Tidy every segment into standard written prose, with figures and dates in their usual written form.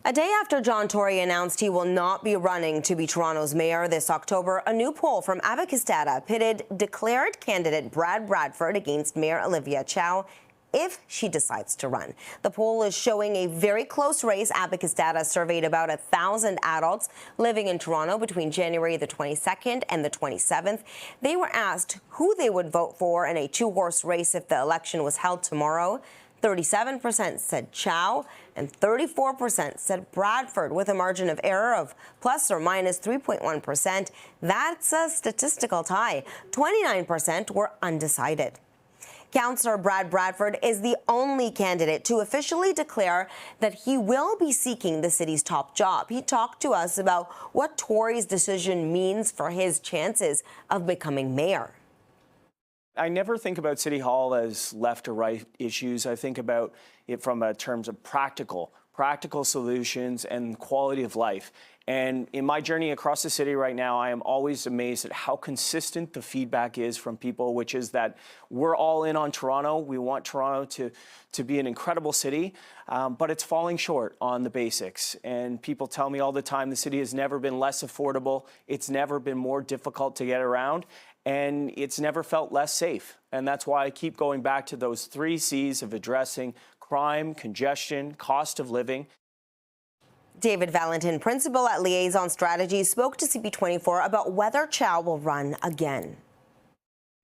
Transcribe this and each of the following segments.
A day after John Tory announced he will not be running to be Toronto's mayor this October, a new poll from Abacus Data pitted declared candidate Bradford against Mayor Olivia Chow if she decides to run. The poll is showing a very close race. Abacus Data surveyed about 1,000 adults living in Toronto between January the 22nd and the 27th. They were asked who they would vote for in a two-horse race if the election was held tomorrow. 37% said Chow and 34% said Bradford, with a margin of error of plus or minus 3.1%. That's a statistical tie. 29% were undecided. Councillor Bradford is the only candidate to officially declare that he will be seeking the city's top job. He talked to us about what Tory's decision means for his chances of becoming mayor. I never think about City Hall as left or right issues. I think about it from terms of practical solutions and quality of life. And in my journey across the city right now, I am always amazed at how consistent the feedback is from people, which is that we're all in on Toronto. We want Toronto to be an incredible city, but it's falling short on the basics. And people tell me all the time the city has never been less affordable. It's never been more difficult to get around. And it's never felt less safe. And that's why I keep going back to those 3 C's of addressing crime, congestion, cost of living. David Valentin, principal at Liaison Strategies, spoke to CP24 about whether Chow will run again.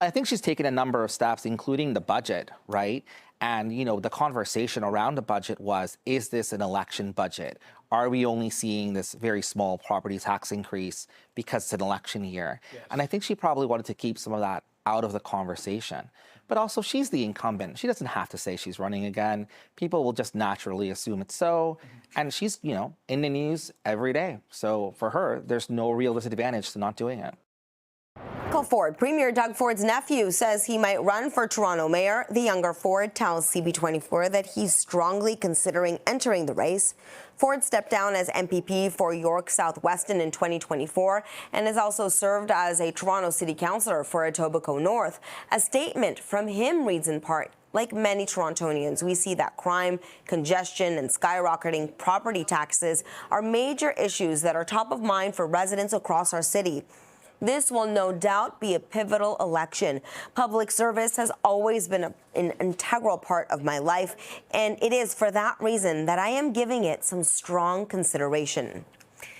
I think she's taken a number of steps, including the budget, right? And, you know, the conversation around the budget was, is this an election budget? Are we only seeing this very small property tax increase because it's an election year? Yes. And I think she probably wanted to keep some of that out of the conversation. But also, she's the incumbent. She doesn't have to say she's running again. People will just naturally assume it's so. And she's, you know, in the news every day. So for her, there's no real disadvantage to not doing it. Michael Ford, Premier Doug Ford's nephew, says he might run for Toronto mayor. The younger Ford tells CP24 that he's strongly considering entering the race. Ford stepped down as MPP for York South-Weston in 2024 and has also served as a Toronto City Councillor for Etobicoke North. A statement from him reads in part, like many Torontonians, we see that crime, congestion, and skyrocketing property taxes are major issues that are top of mind for residents across our city. This will no doubt be a pivotal election. Public service has always been an integral part of my life, and it is for that reason that I am giving it some strong consideration.